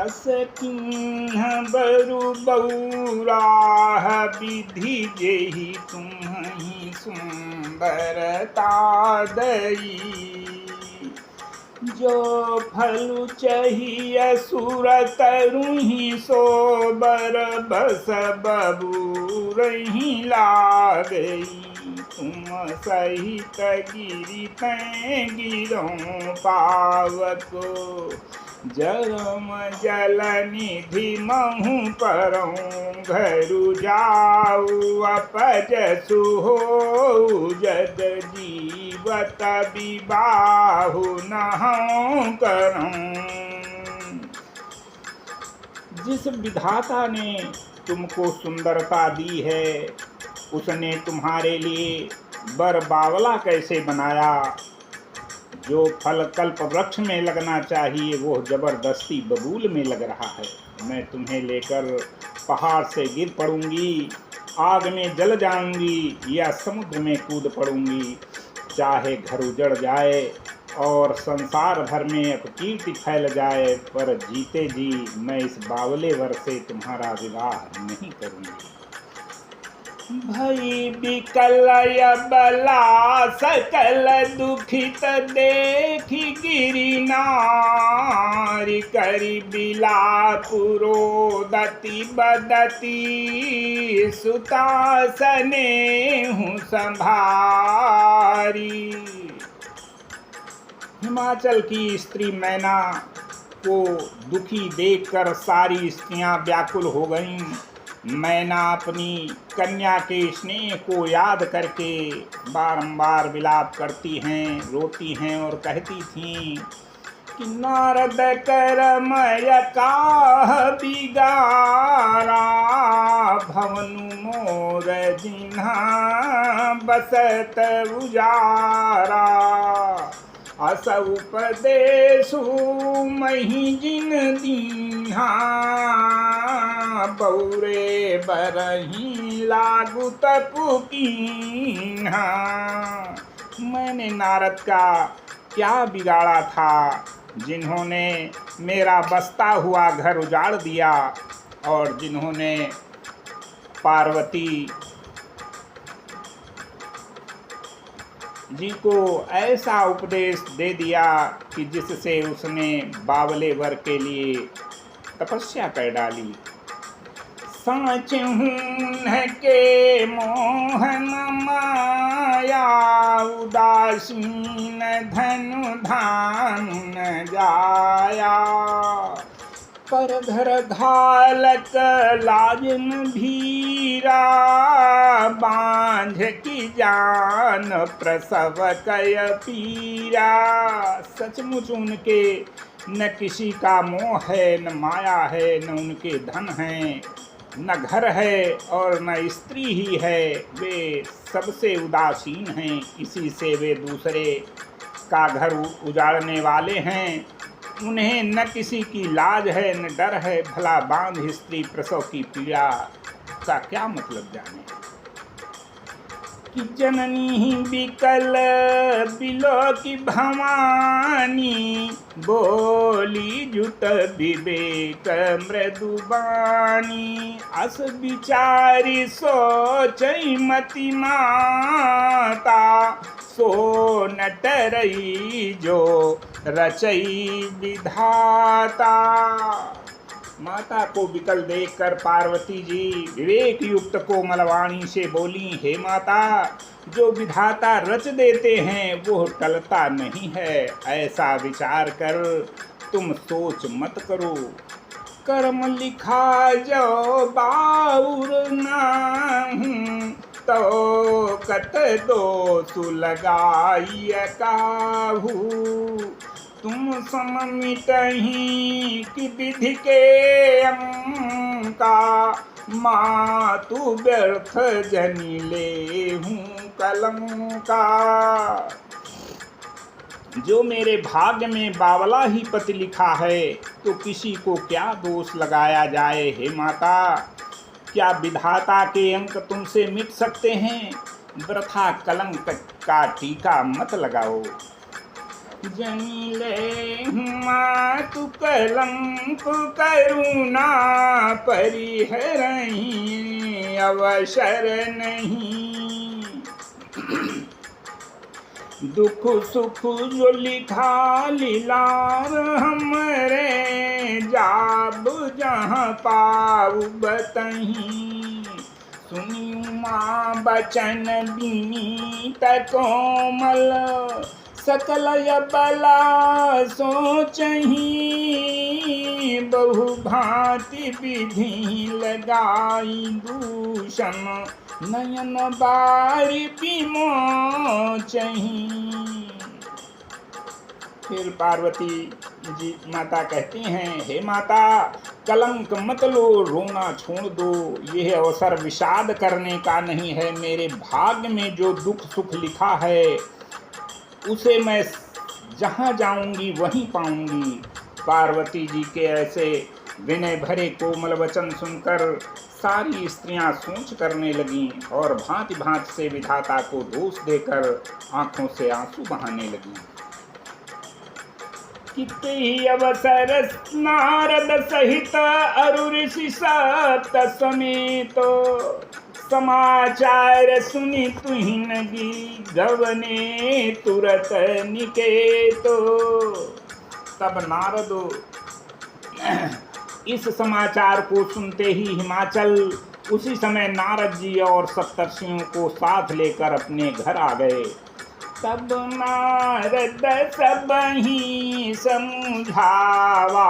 अस किन्ह बरु बौराह विधि जेहि तुम्हि सुंदरता दई। जो फल चाहिए सुर तरुहि सो बर बस बबूरहि लागई। तुम सहित गिरि तैं गिरौं पावको जरम जल निधि महु परौं। घरु जाऊ अपजसु होऊ जद जीवत विबाहु नहौं करौं। जिस विधाता ने तुमको सुंदरता दी है उसने तुम्हारे लिए बर बावला कैसे बनाया। जो फल कल्प वृक्ष में लगना चाहिए वो जबरदस्ती बबूल में लग रहा है। मैं तुम्हें लेकर पहाड़ से गिर पड़ूंगी, आग में जल जाऊंगी या समुद्र में कूद पड़ूंगी। चाहे घर उजड़ जाए और संसार भर में अपकीर्ति फैल जाए, पर जीते जी मैं इस बावले वर से तुम्हारा विवाह नहीं करूंगी। भई विकल बला सकल दुखित देखी गिरि नारी। करी बिलाप रोदति बदती सुतासने हूँ संभारी। हिमाचल की स्त्री मैना को दुखी देखकर सारी स्त्रियां व्याकुल हो गईं। मैना अपनी कन्या के स्नेह को याद करके बारंबार विलाप करती हैं, रोती हैं और कहती थीं कि नारद करमय काह बिगारा। भवनु मोर जिन्हा बसत उजारा। अस उपदेशु मही जिन दीन्हा। बौरे बरही लागू तपु कीन्हा। मैंने नारद का क्या बिगाड़ा था जिन्होंने मेरा बसता हुआ घर उजाड़ दिया और जिन्होंने पार्वती जी को ऐसा उपदेश दे दिया कि जिससे उसने बावले वर के लिए तपस्या कर डाली। सांच हूँ के मोहन माया उदासीन धनु धान न जाया। पर घर घालक लाजन भीरा बांझ की जान प्रसव कय पीरा। सचमुच उनके न किसी का मोह है, न माया है, न उनके धन है, न घर है और न स्त्री ही है। वे सबसे उदासीन हैं, इसी से वे दूसरे का घर उजाड़ने वाले हैं। उन्हें न किसी की लाज है न डर है। भला बांझ स्त्री प्रसव की पीड़ा का क्या मतलब जाने। कि जननी बिकल बिलो की भवानी। बोली जुट विवेक मृदुबानी। अस विचारी सोचई मति माता। सो नटरई जो रचई विधाता। माता को विकल देखकर पार्वती जी विवेक युक्त कोमलवाणी से बोली, हे माता, जो विधाता रच देते हैं वो टलता नहीं है। ऐसा विचार कर तुम सोच मत करो। कर्म लिखा जो बाउर नाहूं तो कत दोष लगाई काहू। तुम सममिटही कि विधि के अंका। मातु व्यर्थ जनि लेहूं कलंका। जो मेरे भाग्य में बावला ही पति लिखा है तो किसी को क्या दोष लगाया जाए। हे माता, क्या विधाता के अंक तुमसे मिट सकते हैं। वृथा कलंक का टीका मत लगाओ। जनिले मातु कलंक करुणा परिहरहीं अवसर नहीं। दुख सुख जो लिखा लीलार हमरे जाब जहाँ पाऊ बतहीं। सुनी माँ बचन बीनीत कोमल सकल यबला सोचहीं। बहु भांति विधि लगाई दूषण नयन बारी विमोचहीं। फिर पार्वती जी माता कहती हैं, हे माता कलंक मत लो, रोना छोड़ दो। यह अवसर विषाद करने का नहीं है। मेरे भाग्य में जो दुख सुख लिखा है उसे मैं जहाँ जाऊंगी वहीं पाऊंगी। पार्वती जी के ऐसे विनय भरे कोमल वचन सुनकर सारी स्त्रियां सोच करने लगीं और भांति भांति से विधाता को दोष देकर आंखों से आंसू बहाने लगीं। कितने ही अवसर नारद सहित अरु ऋषि सप्त समेत समाचार सुनि तुहिनगी गवने तुरत निकेतो। तब नारद इस समाचार को सुनते ही हिमाचल उसी समय नारद जी और सप्तर्षियों को साथ लेकर अपने घर आ गए। तब नारद सबहि समझावा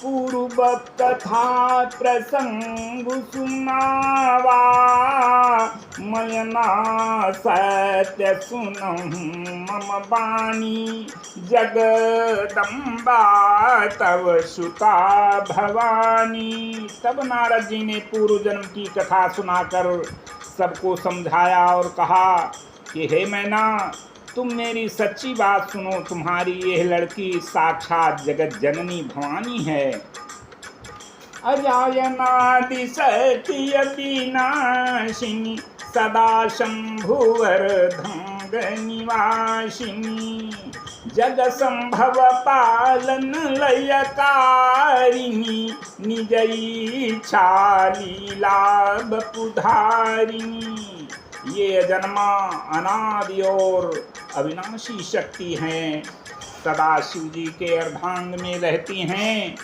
पूर्व कथा प्रसंग सुनावा। मयना सत्य सुनहु मम बानी जगदम्बा तव सुता भवानी। तब नारद जी ने पूर्व जन्म की कथा सुनाकर सबको समझाया और कहा कि हे मैना, तुम मेरी सच्ची बात सुनो। तुम्हारी यह लड़की साक्षात जगत जननी भवानी है। अजायनादि सत्य विनाशिनी सदा शंभुवर धंग निवासिनी। जग संभव पालन लयकारिणी निज इच्छा लीला बपुधारिणी। ये अजन्मा अनादि और अविनाशी शक्ति हैं, सदा शिव जी के अर्धांग में रहती हैं।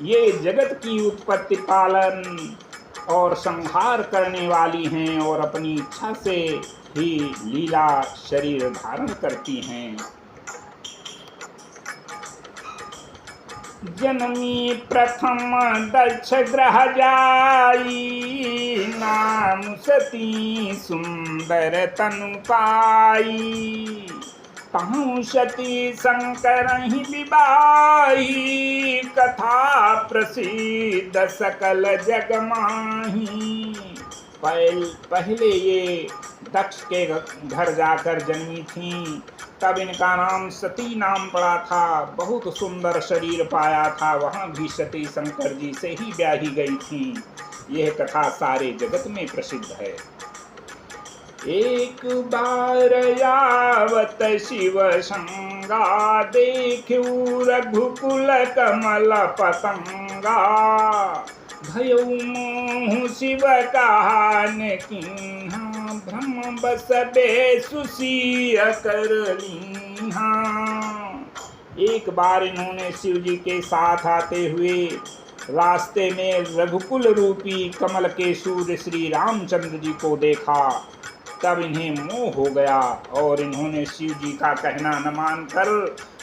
ये जगत की उत्पत्ति पालन और संहार करने वाली हैं और अपनी इच्छा से ही लीला शरीर धारण करती हैं। जनमी प्रथम दक्ष ग्रह जाई नाम सती सुंदर तनु पाई। तहु सती शंकर ही विबाई कथा प्रसिद्ध सकल जग माही। पहले ये दक्ष के घर जाकर जन्मी थीं। तब इनका नाम सती नाम पड़ा था। बहुत सुंदर शरीर पाया था। वहाँ भी सती शंकर जी से ही ब्याही गई थी। यह कथा सारे जगत में प्रसिद्ध है। एक बार यावत शिव संगा देखू रघुकुल कमल पतंगा। भयो मोह शिव कहान किन्हा ब्रह्म बस बेसुसीय कर लीन्हा। एक बार इन्होंने शिव जी के साथ आते हुए रास्ते में रघुकुल रूपी कमल के सूर्य श्री रामचंद्र जी को देखा। तब इन्हें मोह हो गया और इन्होंने शिव जी का कहना न मानकर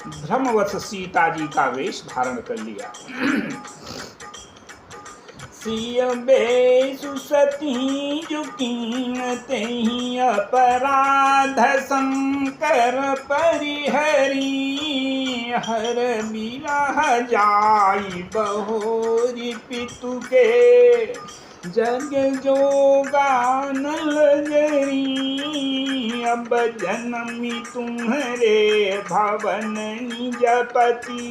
भ्रमवश सीता जी का वेश धारण कर लिया। सिय बेसु सती जुकीन तेहि अपराध शंकर परिहरी। हर बिरह जाई बहोरी पितु के जग जोगानल जरी। अब जन्मी तुम्हारे भवन निजपति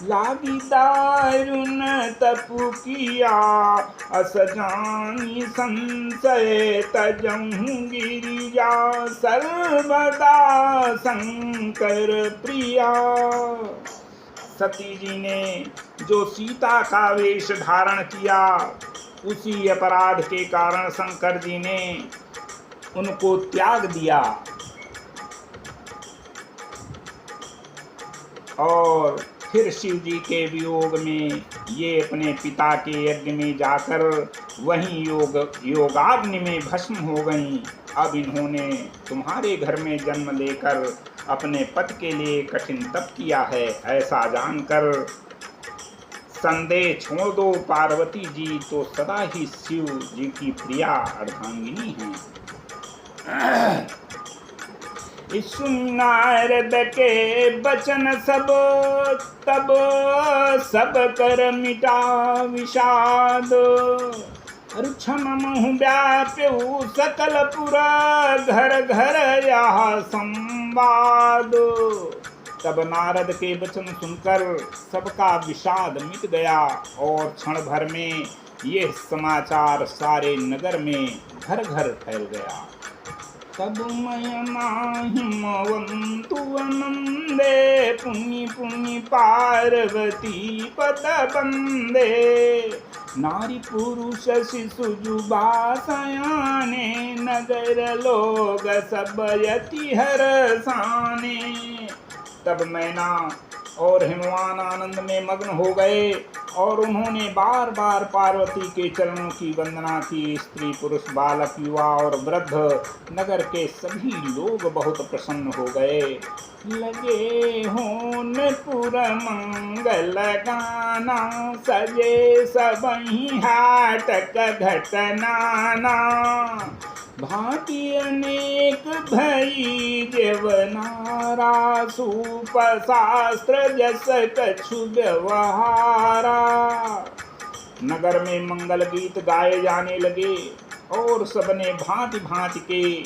लागी दारुण तपु किया, अस जानी संशय तजहु गिरिजा, सर्वदा शंकर प्रिया। सती जी ने जो सीता का वेश धारण किया, उसी अपराध के कारण शंकर जी ने उनको त्याग दिया और फिर शिव जी के वियोग में ये अपने पिता के यज्ञ में जाकर वहीं योगाग्नि में भस्म हो गईं। अब इन्होंने तुम्हारे घर में जन्म लेकर अपने पति के लिए कठिन तप किया है, ऐसा जानकर संदेह छोड़ दो। पार्वती जी तो सदा ही शिव जी की प्रिया अर्धांगिनी हैं। नारद के बचन सब तब सब कर मिटा विषाद, क्षण मुँह व्याप्यु सकल पुरा, घर घर यह संवाद। तब नारद के वचन सुनकर सबका विषाद मिट गया और क्षण भर में यह समाचार सारे नगर में घर घर फैल गया। तब मैं माहिमवंतु वंदे, पुनि पुनि पार्वती पद बंदे, नारी पुरुष शिशु जुबा सयाने, नगर लोग सब यति हरसाने। तब मैना और हिमवान आनंद में मग्न हो गए और उन्होंने बार बार पार्वती के चरणों की वंदना की। स्त्री पुरुष बालक युवा और वृद्ध नगर के सभी लोग बहुत प्रसन्न हो गए। लगे होन पुर मंगल गाना, सजे सबही हाटक घटनाना, भांति अनेक भई देवनारा, सूप शास्त्र जस कछु व्यवहारा। नगर में मंगल गीत गाए जाने लगे और सबने भांति भांति के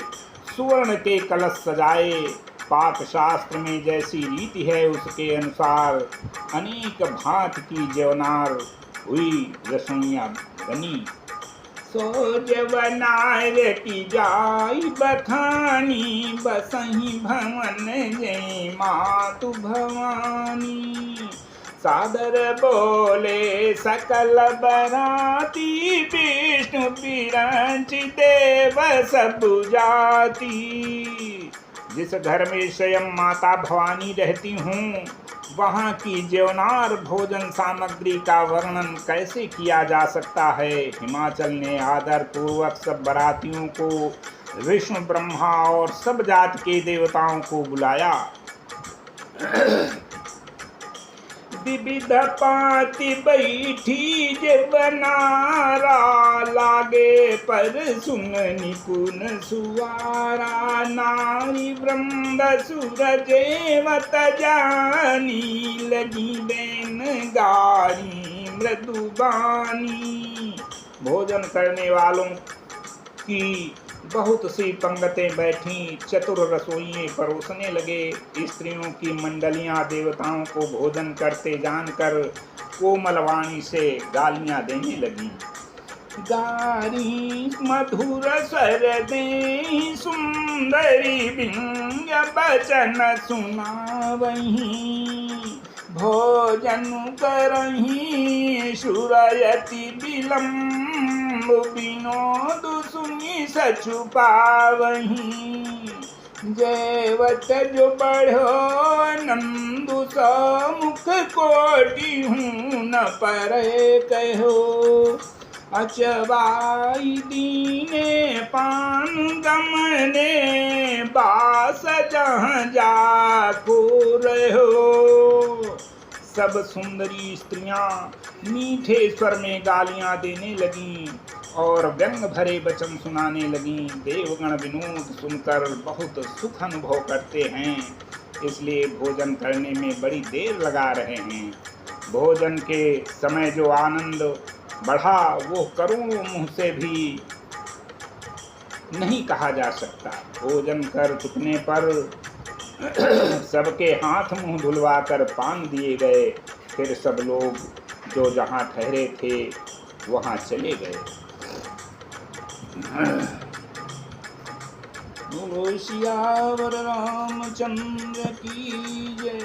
सुवर्ण के कलश सजाए। पाक शास्त्र में जैसी रीति है उसके अनुसार अनेक भांति की जवनार हुई, रसोइयां बनी। सो जवनार की जाई बखानी, बसही भवन जय मातु भवानी। सादर बोले सकल बराती, विष्णु बिरंच देव सब जाति। जिस घर में स्वयं माता भवानी रहती हूँ, वहाँ की ज्योनार भोजन सामग्री का वर्णन कैसे किया जा सकता है। हिमाचल ने आदर पूर्वक सब बरातियों को, विष्णु ब्रह्मा और सब जात के देवताओं को बुलाया। विविध पाति बैठी जवनारा, लागे पर सुन निपुण सुवारा। नारी वृंद सुरजेवत जानी, लगी बेन गारी मृदुबानी। भोजन करने वालों की बहुत सी पंगतें बैठी, चतुर रसोइये परोसने लगे। स्त्रियों की मंडलियां देवताओं को भोजन करते जानकर कोमल वाणी से गालियां देने लगी। गारी मधुर स्वर दे सुंदरी, व्यंग्य वचन सुनावहीं। भोजन करहीं सुरयति विलम्ब, विनोद सुनि सचु पावहीं। जयवत जो बढ़ो नंदु समुख, कोटि हूँ न परे कहो। अचवाई दीने पान गमने, बास जहाँ जाको रहो। सब सुंदरी स्त्रियां मीठे स्वर में गालियां देने लगीं और व्यंग भरे वचन सुनाने लगीं। देवगण विनोद सुनकर बहुत सुख अनुभव करते हैं, इसलिए भोजन करने में बड़ी देर लगा रहे हैं। भोजन के समय जो आनंद बढ़ा वो करोड़ों मुँह से भी नहीं कहा जा सकता। भोजन कर चुकने पर सबके हाथ मुंह धुलवा कर पान दिए गए। फिर सब लोग जो जहाँ ठहरे थे वहाँ चले गए। बोलो सियावर रामचंद्र की जय।